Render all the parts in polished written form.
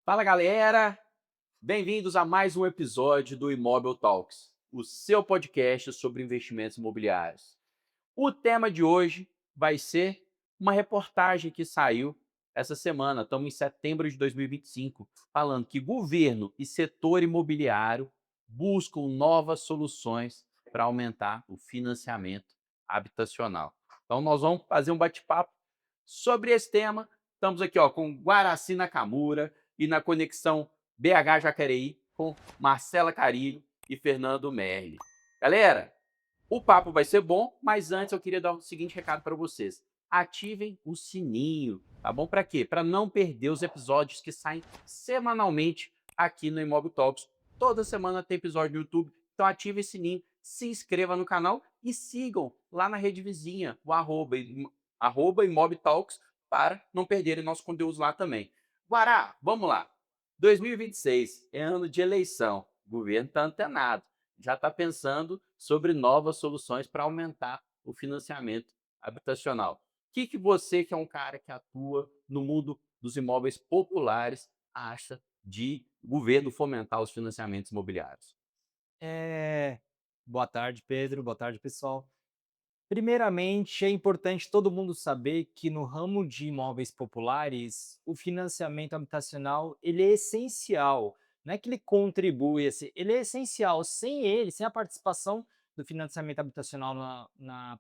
Fala galera, bem-vindos a mais um episódio do Imóvel Talks, o seu podcast sobre investimentos imobiliários. O tema de hoje vai ser uma reportagem que saiu essa semana, estamos em setembro de 2025, falando que governo e setor imobiliário buscam novas soluções para aumentar o financiamento habitacional. Então nós vamos fazer um bate-papo sobre esse tema. Estamos aqui com Guaraci Nakamura e na conexão BH Jacareí com Marcela Carilho e Fernando Merli. Galera, o papo vai ser bom, mas antes eu queria dar o seguinte recado para vocês. Ativem o sininho, tá bom? Para quê? Para não perder os episódios que saem semanalmente aqui no Imóvel Talks. Toda semana tem episódio no YouTube, então ative esse sininho, se inscreva no canal e sigam lá na rede vizinha, o arroba Imóvel Talks, para não perderem nossos conteúdos lá também. Guará, vamos lá. 2026 é ano de eleição, o governo está antenado, já está pensando sobre novas soluções para aumentar o financiamento habitacional. Que você, que é um cara que atua no mundo dos imóveis populares, acha de governo fomentar os financiamentos imobiliários? É, boa tarde, Pedro. Boa tarde, pessoal. Primeiramente, é importante todo mundo saber que no ramo de imóveis populares, o financiamento habitacional ele é essencial. Não é que ele contribui, assim, ele é essencial. Sem ele, sem a participação do financiamento habitacional,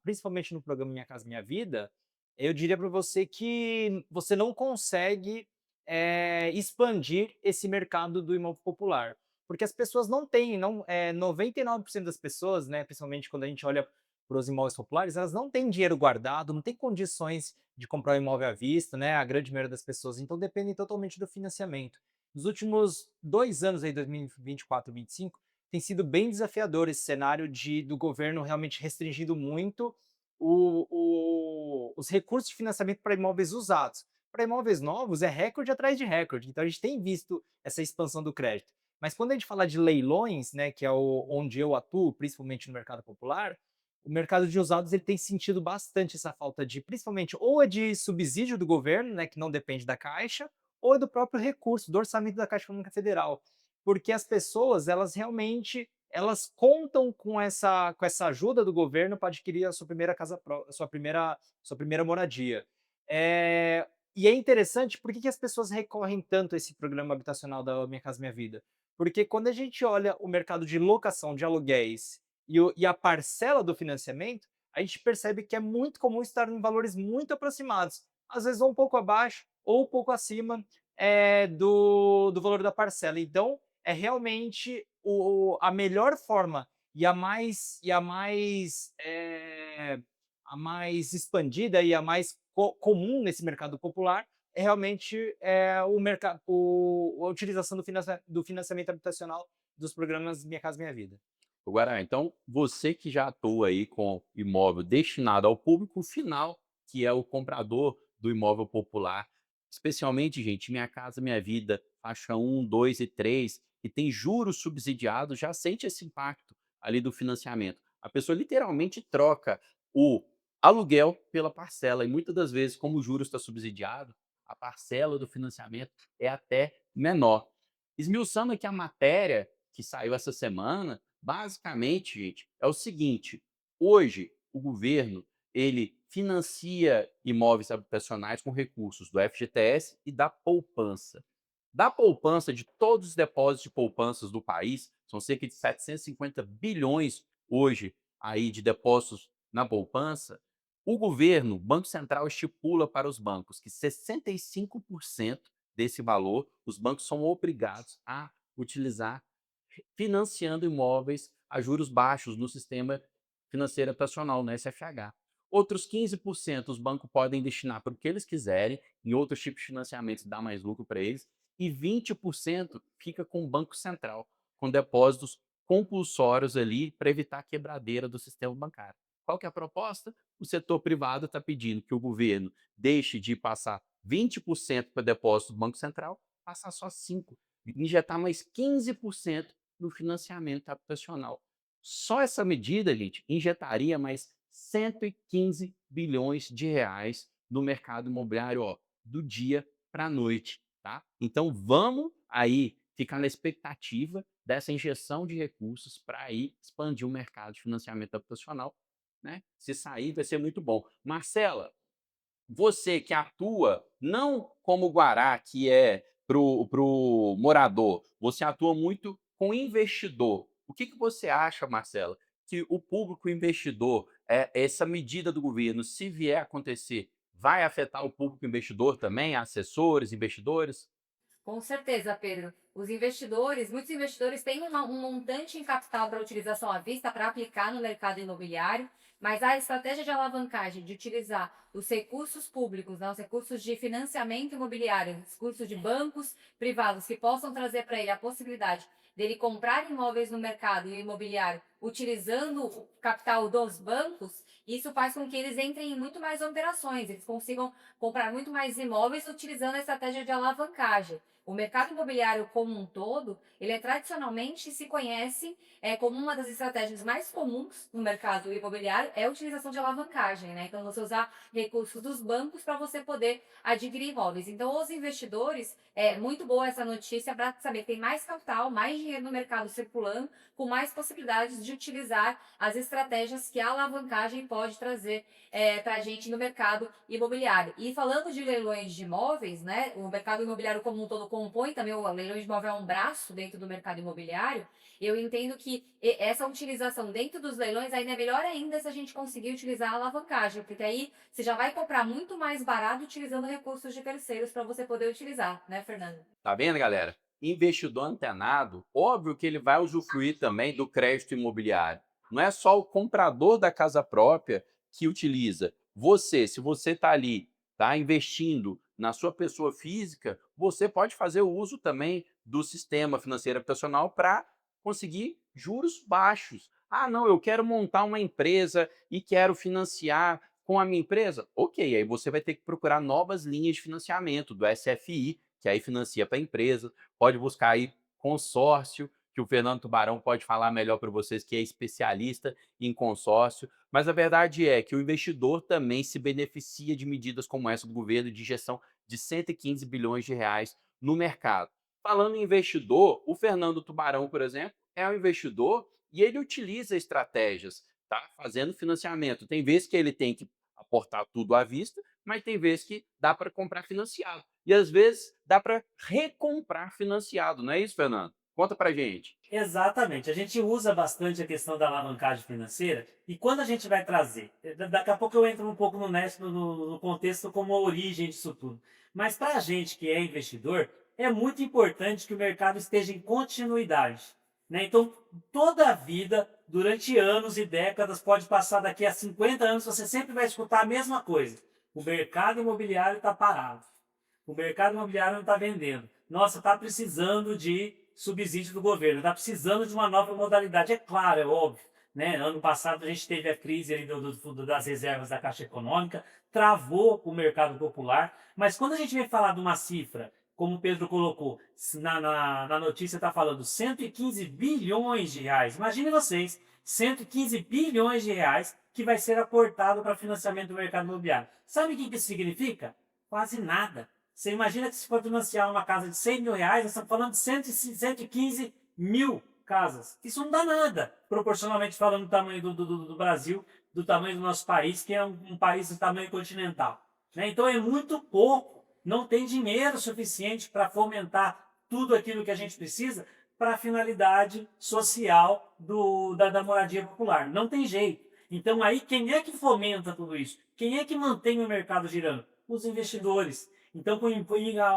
principalmente no programa Minha Casa Minha Vida, eu diria para você que você não consegue expandir esse mercado do imóvel popular. Porque as pessoas não têm, 99% das pessoas, né, principalmente quando a gente olha para os imóveis populares, elas não têm dinheiro guardado, não têm condições de comprar um imóvel à vista, né, a grande maioria das pessoas, então dependem totalmente do financiamento. Nos últimos 2 anos aí, 2024 e 2025, tem sido bem desafiador esse cenário do governo realmente restringindo muito os recursos de financiamento para imóveis usados. Para imóveis novos é recorde atrás de recorde, então a gente tem visto essa expansão do crédito. Mas quando a gente fala de leilões, né, que é onde eu atuo, principalmente no mercado popular, o mercado de usados ele tem sentido bastante essa falta de, principalmente, ou é de subsídio do governo, né, que não depende da Caixa, ou é do próprio recurso, do orçamento da Caixa Econômica Federal. Porque as pessoas, elas realmente, elas contam com essa ajuda do governo para adquirir a sua primeira a sua primeira moradia. E é interessante, por que as pessoas recorrem tanto a esse programa habitacional da Minha Casa Minha Vida? Porque quando a gente olha o mercado de locação de aluguéis e a parcela do financiamento, a gente percebe que é muito comum estar em valores muito aproximados, às vezes ou um pouco abaixo ou um pouco acima do valor da parcela. Então, é realmente a melhor forma e a mais expandida e a mais comum nesse mercado popular é realmente a utilização do financiamento habitacional dos programas Minha Casa Minha Vida. O Guará, então você que já atua aí com imóvel destinado ao público final, que é o comprador do imóvel popular, especialmente, gente, Minha Casa Minha Vida, faixa um, 2 e 3, que tem juros subsidiados, já sente esse impacto ali do financiamento. A pessoa literalmente troca o aluguel pela parcela e muitas das vezes, como o juros está subsidiado, a parcela do financiamento é até menor. Esmiuçando aqui a matéria que saiu essa semana, basicamente, gente, é o seguinte: hoje o governo ele financia imóveis habitacionais com recursos do FGTS e da poupança. Da poupança, de todos os depósitos de poupanças do país, são cerca de 750 bilhões hoje aí de depósitos na poupança, o governo, o Banco Central, estipula para os bancos que 65% desse valor os bancos são obrigados a utilizar financiando imóveis a juros baixos no sistema financeiro habitacional, no SFH. Outros 15% os bancos podem destinar para o que eles quiserem, em outros tipos de financiamentos dá mais lucro para eles, e 20% fica com o Banco Central, com depósitos compulsórios ali para evitar a quebradeira do sistema bancário. Qual que é a proposta? O setor privado está pedindo que o governo deixe de passar 20% para depósito do Banco Central, passar só 5%, injetar mais 15% no financiamento habitacional. Só essa medida, gente, injetaria mais 115 bilhões de reais no mercado imobiliário, do dia para a noite. tá? Então vamos aí ficar na expectativa dessa injeção de recursos para aí expandir o mercado de financiamento habitacional, né? Se sair, vai ser muito bom. Marcela, você que atua não como Guará, que é pro morador, você atua muito com investidor. O que você acha, Marcela, que o público investidor, essa medida do governo, se vier a acontecer, vai afetar o público investidor também, assessores, investidores? Com certeza, Pedro. Muitos investidores têm um montante em capital para utilização à vista para aplicar no mercado imobiliário, mas a estratégia de alavancagem de utilizar os recursos públicos, né, os recursos de financiamento imobiliário, os recursos de bancos privados que possam trazer para ele a possibilidade dele comprar imóveis no mercado imobiliário utilizando o capital dos bancos, isso faz com que eles entrem em muito mais operações, eles consigam comprar muito mais imóveis utilizando a estratégia de alavancagem. O mercado imobiliário como um todo, ele é tradicionalmente se conhece como uma das estratégias mais comuns no mercado imobiliário é a utilização de alavancagem, né? Então você usar recursos dos bancos para você poder adquirir imóveis. Então os investidores, é muito boa essa notícia para saber que tem mais capital, mais dinheiro no mercado circulando, com mais possibilidades de utilizar as estratégias que a alavancagem pode trazer para a gente no mercado imobiliário. E falando de leilões de imóveis, né, o mercado imobiliário como um todo compõe também, o leilão de imóvel é um braço dentro do mercado imobiliário, eu entendo que essa utilização dentro dos leilões ainda é melhor ainda se a gente conseguir utilizar a alavancagem, porque aí você já vai comprar muito mais barato utilizando recursos de terceiros para você poder utilizar, né, Fernando? Tá vendo, galera? Investidor antenado, óbvio que ele vai usufruir também do crédito imobiliário. Não é só o comprador da casa própria que utiliza. Você, se você está ali, tá investindo na sua pessoa física, você pode fazer o uso também do sistema financeiro habitacional para conseguir juros baixos. Ah, não, eu quero montar uma empresa e quero financiar com a minha empresa. Ok, aí você vai ter que procurar novas linhas de financiamento do SFI, que aí financia para a empresa, pode buscar aí consórcio, que o Fernando Tubarão pode falar melhor para vocês, que é especialista em consórcio, mas a verdade é que o investidor também se beneficia de medidas como essa do governo de injeção de 115 bilhões de reais no mercado. Falando em investidor, o Fernando Tubarão, por exemplo, é um investidor e ele utiliza estratégias, tá? Fazendo financiamento. Tem vezes que ele tem que aportar tudo à vista, mas tem vezes que dá para comprar financiado. E às vezes dá para recomprar financiado, não é isso, Fernando? Conta para gente. Exatamente. A gente usa bastante a questão da alavancagem financeira e quando a gente vai trazer, daqui a pouco eu entro um pouco no contexto como a origem disso tudo. Mas para a gente que é investidor, é muito importante que o mercado esteja em continuidade, né? Então, toda a vida, durante anos e décadas, pode passar daqui a 50 anos, você sempre vai escutar a mesma coisa. O mercado imobiliário está parado. O mercado imobiliário não está vendendo. Nossa, está precisando de subsídio do governo, está precisando de uma nova modalidade. É claro, é óbvio. Né? Ano passado a gente teve a crise aí das reservas da Caixa Econômica, travou o mercado popular, mas quando a gente vem falar de uma cifra, como o Pedro colocou, na notícia está falando 115 bilhões de reais. Imagine vocês, 115 bilhões de reais que vai ser aportado para financiamento do mercado imobiliário. Sabe o que isso significa? Quase nada. Você imagina que se for financiar uma casa de 100 mil reais, nós estamos falando de 115 mil casas. Isso não dá nada, proporcionalmente falando do tamanho do Brasil, do tamanho do nosso país, que é um país de tamanho continental. Né? Então é muito pouco, não tem dinheiro suficiente para fomentar tudo aquilo que a gente precisa para a finalidade social da moradia popular. Não tem jeito. Então aí quem é que fomenta tudo isso? Quem é que mantém o mercado girando? Os investidores. Então,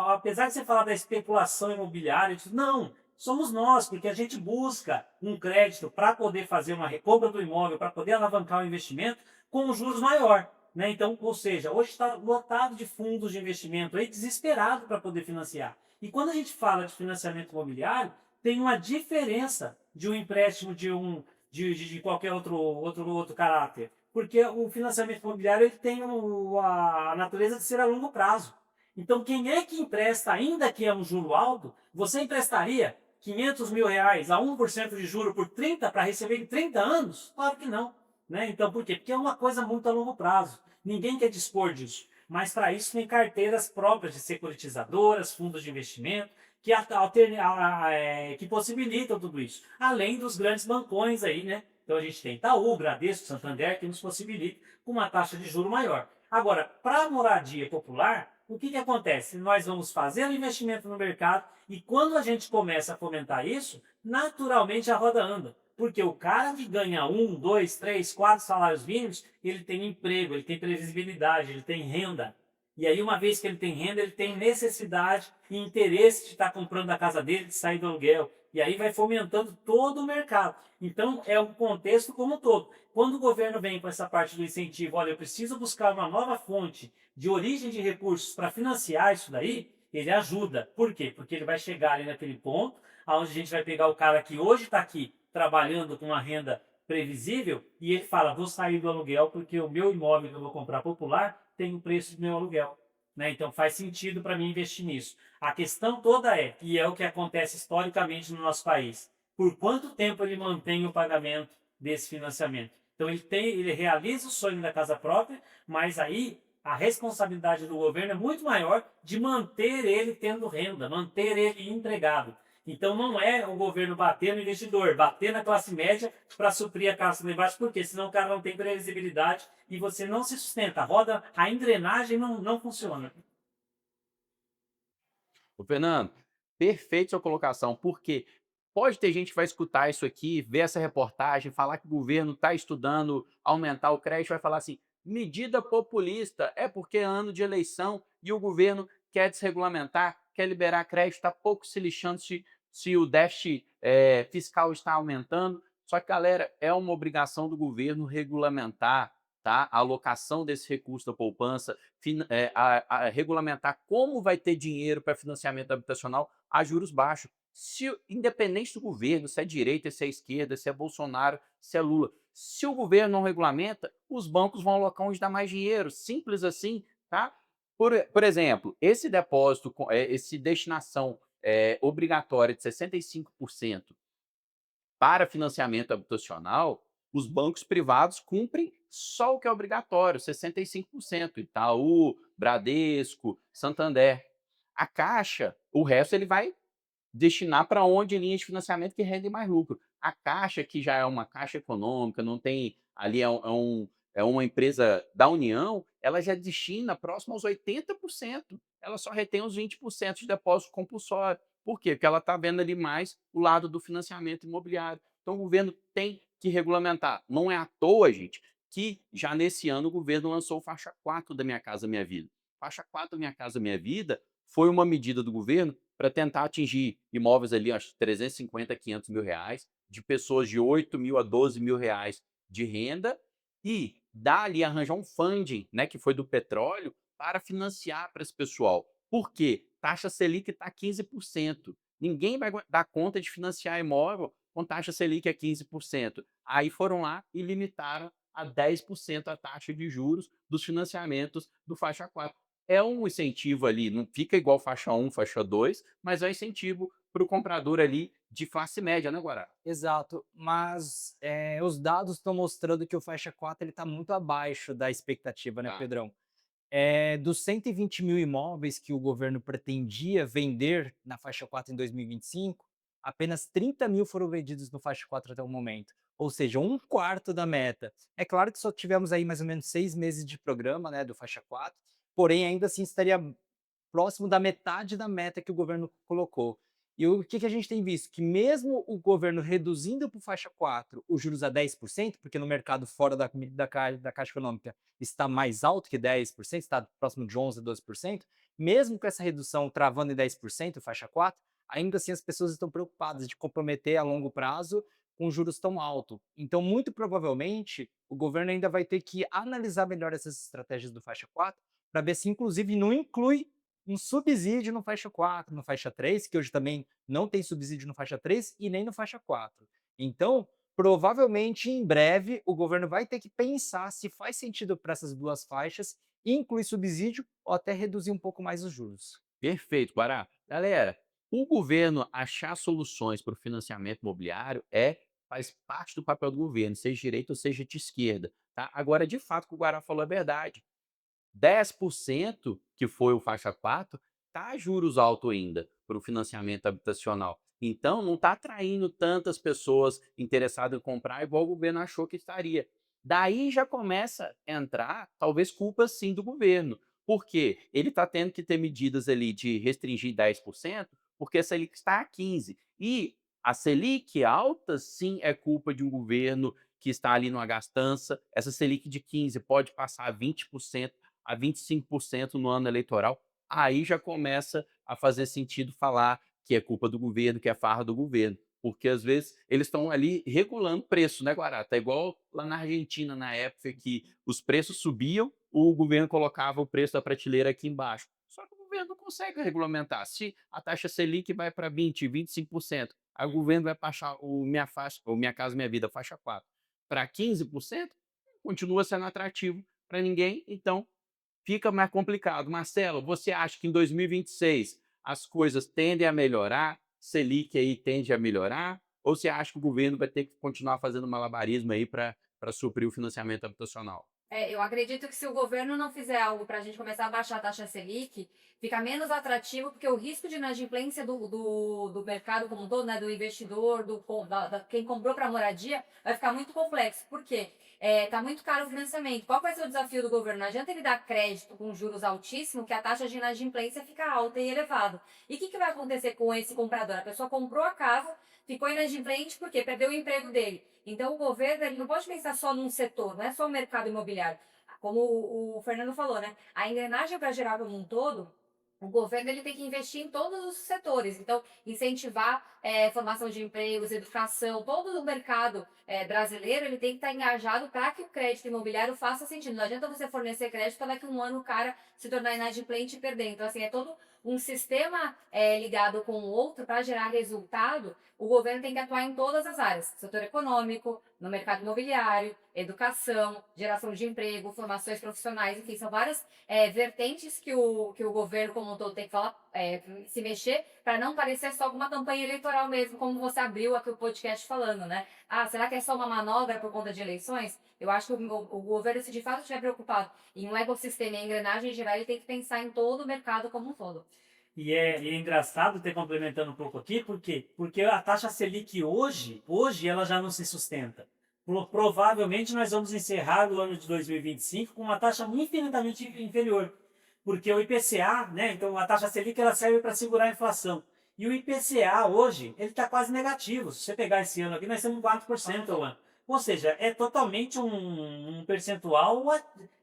apesar de você falar da especulação imobiliária, não, somos nós, porque a gente busca um crédito para poder fazer uma recompra do imóvel, para poder alavancar o investimento com um juros maior. Né? Então, ou seja, hoje está lotado de fundos de investimento aí, desesperado para poder financiar. E quando a gente fala de financiamento imobiliário, tem uma diferença de um empréstimo de qualquer outro caráter. Porque o financiamento imobiliário ele tem a natureza de ser a longo prazo. Então, quem é que empresta, ainda que é um juro alto, você emprestaria 500 mil reais a 1% de juro por 30 para receber em 30 anos? Claro que não. Né? Então, por quê? Porque é uma coisa muito a longo prazo. Ninguém quer dispor disso. Mas para isso tem carteiras próprias de securitizadoras, fundos de investimento, que possibilitam tudo isso. Além dos grandes bancões aí, né? Então a gente tem Itaú, Bradesco, Santander, que nos possibilita com uma taxa de juro maior. Agora, para a moradia popular, o que acontece? Nós vamos fazer o investimento no mercado e quando a gente começa a fomentar isso, naturalmente a roda anda. Porque o cara que ganha 1, 2, 3, 4 salários mínimos, ele tem emprego, ele tem previsibilidade, ele tem renda. E aí, uma vez que ele tem renda, ele tem necessidade e interesse de estar comprando a casa dele, de sair do aluguel. E aí vai fomentando todo o mercado. Então, é um contexto como um todo. Quando o governo vem com essa parte do incentivo, olha, eu preciso buscar uma nova fonte de origem de recursos para financiar isso daí, ele ajuda. Por quê? Porque ele vai chegar ali naquele ponto, onde a gente vai pegar o cara que hoje está aqui trabalhando com uma renda previsível e ele fala, vou sair do aluguel porque o meu imóvel que eu vou comprar popular tem o preço do meu aluguel. Né? Então faz sentido para mim investir nisso. A questão toda é, e é o que acontece historicamente no nosso país, por quanto tempo ele mantém o pagamento desse financiamento. Então ele realiza o sonho da casa própria, mas aí a responsabilidade do governo é muito maior de manter ele tendo renda, manter ele empregado. Então não é o governo bater no investidor, bater na classe média para suprir a classe de baixo, porque senão o cara não tem previsibilidade e você não se sustenta. A roda, a engrenagem não funciona. Ô, Fernando, perfeito sua colocação, porque pode ter gente que vai escutar isso aqui, ver essa reportagem, falar que o governo está estudando aumentar o crédito, vai falar assim: medida populista, é porque é ano de eleição e o governo quer desregulamentar, quer liberar crédito, está pouco se lixando se o déficit fiscal está aumentando. Só que, galera, é uma obrigação do governo regulamentar, tá, a alocação desse recurso da poupança, a regulamentar como vai ter dinheiro para financiamento habitacional a juros baixos. Se, independente do governo, se é direita, se é esquerda, se é Bolsonaro, se é Lula, se o governo não regulamenta, os bancos vão alocar onde dá mais dinheiro. Simples assim, tá? Por exemplo, esse depósito, esse destinação obrigatória de 65% para financiamento habitacional, os bancos privados cumprem só o que é obrigatório, 65%. Itaú, Bradesco, Santander. A Caixa, o resto ele vai destinar para onde linhas de financiamento que rendem mais lucro. A Caixa, que já é uma caixa econômica, não tem ali é uma empresa da União, ela já destina próximo aos 80%. Ela só retém os 20% de depósito compulsório. Por quê? Porque ela está vendo ali mais o lado do financiamento imobiliário. Então o governo tem que regulamentar. Não é à toa, gente, que já nesse ano o governo lançou o faixa 4 da Minha Casa Minha Vida. Faixa 4 da Minha Casa Minha Vida foi uma medida do governo para tentar atingir imóveis ali, acho 350, 500 mil reais, de pessoas de 8 mil a 12 mil reais de renda e dar ali, arranjar um funding, né, que foi do petróleo, para financiar para esse pessoal. Por quê? Taxa Selic está 15%. Ninguém vai dar conta de financiar imóvel com taxa Selic a 15%. Aí foram lá e limitaram a 10% a taxa de juros dos financiamentos do faixa 4. É um incentivo ali, não fica igual faixa 1, faixa 2, mas é um incentivo para o comprador ali de classe média, né, Guará? Exato, mas, os dados estão mostrando que o faixa 4 ele está muito abaixo da expectativa, né, Tá. Pedrão? Dos 120 mil imóveis que o governo pretendia vender na faixa 4 em 2025, apenas 30 mil foram vendidos no faixa 4 até o momento, ou seja, um quarto da meta. É claro que só tivemos aí mais ou menos 6 meses de programa, né, do faixa 4, porém ainda assim estaria próximo da metade da meta que o governo colocou. E o que a gente tem visto? Que mesmo o governo reduzindo para o faixa 4 os juros a 10%, porque no mercado fora da Caixa Econômica está mais alto que 10%, está próximo de 11%, 12%, mesmo com essa redução travando em 10%, faixa 4, ainda assim as pessoas estão preocupadas de comprometer a longo prazo com juros tão alto. Então, muito provavelmente, o governo ainda vai ter que analisar melhor essas estratégias do faixa 4 para ver se inclusive não inclui um subsídio no faixa 4, no faixa 3, que hoje também não tem subsídio no faixa 3 e nem no faixa 4. Então, provavelmente em breve o governo vai ter que pensar se faz sentido para essas duas faixas incluir subsídio ou até reduzir um pouco mais os juros. Perfeito, Guará. Galera, o governo achar soluções para o financiamento imobiliário faz parte do papel do governo, seja de direita ou seja de esquerda. Tá? Agora, de fato, o que o Guará falou é verdade. 10% que foi o faixa 4 tá juros alto ainda para o financiamento habitacional. Então não está atraindo tantas pessoas interessadas em comprar igual o governo achou que estaria. Daí já começa a entrar, talvez, culpa sim do governo. Por quê? Ele está tendo que ter medidas ali de restringir 10%, porque a Selic está a 15%. E a Selic alta, sim, é culpa de um governo que está ali numa gastança. Essa Selic de 15 pode passar a 20%, a 25% no ano eleitoral. Aí já começa a fazer sentido falar que é culpa do governo, que é farra do governo. Porque às vezes eles estão ali regulando preço, né, Guarata? É igual lá na Argentina, na época que os preços subiam, o governo colocava o preço da prateleira aqui embaixo. Só que o governo não consegue regulamentar. Se a taxa Selic vai para 20, 25%, aí o governo vai baixar o Minha Faixa, ou Minha Casa Minha Vida, faixa 4, para 15%, continua sendo atrativo para ninguém, então fica mais complicado. Marcelo, você acha que em 2026 as coisas tendem a melhorar? Selic aí tende a melhorar? Ou você acha que o governo vai ter que continuar fazendo malabarismo aí para suprir o financiamento habitacional? Eu acredito que se o governo não fizer algo para a gente começar a baixar a taxa Selic, fica menos atrativo, porque o risco de inadimplência do mercado como um todo, né, do investidor, quem comprou para moradia, vai ficar muito complexo. Por quê? Tá muito caro o financiamento. Qual vai ser o desafio do governo? Não adianta ele dar crédito com juros altíssimos, que a taxa de inadimplência fica alta e elevada. E o que vai acontecer com esse comprador? A pessoa comprou a casa, ficou inadimplente porque perdeu o emprego dele. Então, o governo ele não pode pensar só num setor, não é só o mercado imobiliário. Como o Fernando falou, né? A engrenagem para gerar como um todo, o governo ele tem que investir em todos os setores. Então, incentivar formação de empregos, educação, todo o mercado brasileiro ele tem que estar engajado para que o crédito imobiliário faça sentido. Não adianta você fornecer crédito para daqui a um ano o cara se tornar inadimplente e perder. Então, assim, é todo um sistema ligado com o outro para gerar resultado. O governo tem que atuar em todas as áreas: setor econômico, no mercado imobiliário, educação, geração de emprego, formações profissionais, enfim, são várias vertentes que o governo como um todo tem que falar, se mexer, para não parecer só uma campanha eleitoral mesmo, como você abriu aqui o podcast falando, né? Ah, será que é só uma manobra por conta de eleições? Eu acho que o governo, se de fato estiver preocupado em um ecossistema e a engrenagem geral, ele tem que pensar em todo o mercado como um todo. E é engraçado ter complementando um pouco aqui, por quê? Porque a taxa Selic hoje ela já não se sustenta. Provavelmente nós vamos encerrar o ano de 2025 com uma taxa infinitamente inferior, porque o IPCA, né, então a taxa Selic ela serve para segurar a inflação. E o IPCA hoje, ele está quase negativo. Se você pegar esse ano aqui, nós temos 4% ao ano. Ou seja, é totalmente um percentual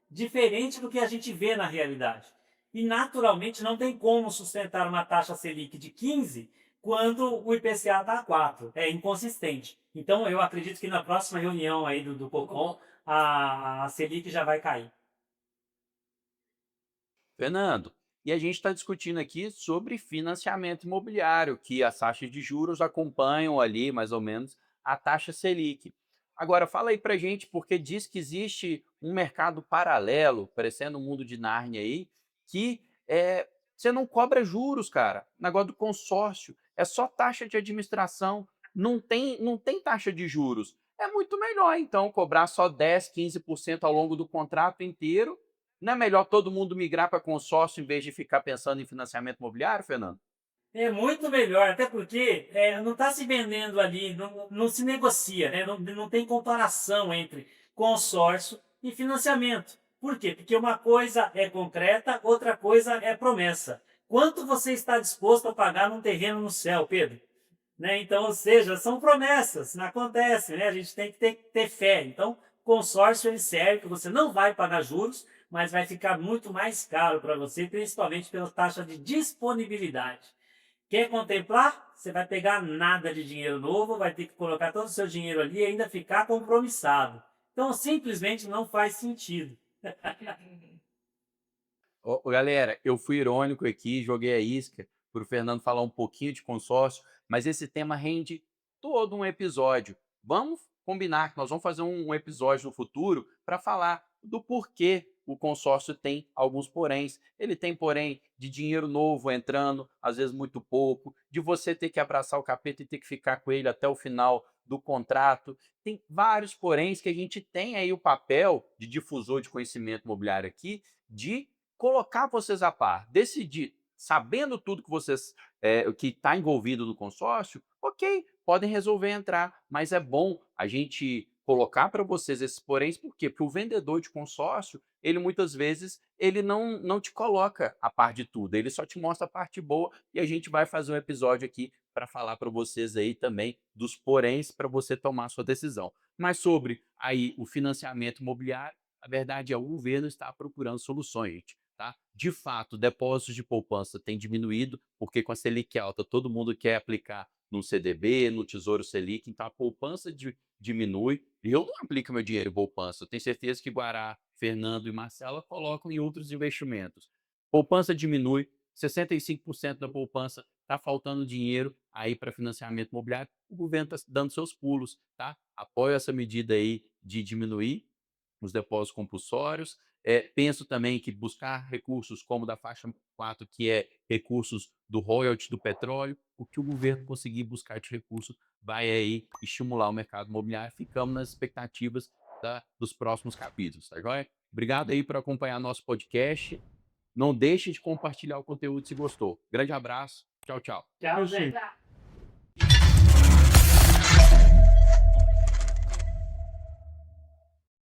diferente do que a gente vê na realidade. E naturalmente não tem como sustentar uma taxa Selic de 15 quando o IPCA está a 4. É inconsistente. Então eu acredito que na próxima reunião aí do Copom, a Selic já vai cair. Fernando, e a gente está discutindo aqui sobre financiamento imobiliário, que as taxas de juros acompanham ali, mais ou menos, a taxa Selic. Agora, fala aí pra gente, porque diz que existe um mercado paralelo, parecendo um mundo de Nárnia aí, que você não cobra juros, cara. Negócio do consórcio, é só taxa de administração, não tem taxa de juros. É muito melhor, então, cobrar só 10, 15% ao longo do contrato inteiro. Não é melhor todo mundo migrar para consórcio em vez de ficar pensando em financiamento imobiliário, Fernando? É muito melhor, até porque não está se vendendo ali, não se negocia, né? Não tem comparação entre consórcio e financiamento. Por quê? Porque uma coisa é concreta, outra coisa é promessa. Quanto você está disposto a pagar num terreno no céu, Pedro? Né? Então, ou seja, são promessas, não acontece, né? A gente tem que ter fé. Então, consórcio ele serve que você não vai pagar juros, mas vai ficar muito mais caro para você, principalmente pela taxa de disponibilidade. Quer contemplar? Você vai pegar nada de dinheiro novo, vai ter que colocar todo o seu dinheiro ali e ainda ficar compromissado. Então, simplesmente não faz sentido. Ô, galera, eu fui irônico aqui, joguei a isca para o Fernando falar um pouquinho de consórcio, mas esse tema rende todo um episódio. Vamos combinar que nós vamos fazer um episódio no futuro para falar do porquê o consórcio tem alguns poréns. Ele tem porém de dinheiro novo entrando, às vezes muito pouco, de você ter que abraçar o capeta e ter que ficar com ele até o final do contrato. Tem vários poréns que a gente tem aí o papel de difusor de conhecimento imobiliário aqui de colocar vocês a par, decidir, sabendo tudo que vocês que está envolvido no consórcio, ok, podem resolver entrar, mas é bom a gente colocar para vocês esses poréns, por quê? Porque o vendedor de consórcio, ele muitas vezes, ele não te coloca a par de tudo, ele só te mostra a parte boa e a gente vai fazer um episódio aqui para falar para vocês aí também dos poréns para você tomar a sua decisão. Mas sobre aí o financiamento imobiliário, a verdade é o governo está procurando soluções, gente, tá? De fato, depósitos de poupança têm diminuído, porque com a Selic alta todo mundo quer aplicar no CDB, no Tesouro Selic, então a poupança diminui. Eu não aplico meu dinheiro em poupança, eu tenho certeza que Guará, Fernando e Marcela colocam em outros investimentos. Poupança diminui, 65% da poupança está faltando dinheiro aí para financiamento imobiliário, o governo está dando seus pulos, tá? Apoio essa medida aí de diminuir os depósitos compulsórios. Penso também que buscar recursos como da faixa 4, que é recursos do royalty do petróleo, o que o governo conseguir buscar de recurso vai aí estimular o mercado imobiliário. Ficamos nas expectativas dos próximos capítulos, tá joia? Obrigado aí por acompanhar nosso podcast. Não deixe de compartilhar o conteúdo se gostou. Grande abraço. Tchau, tchau. Tchau, gente.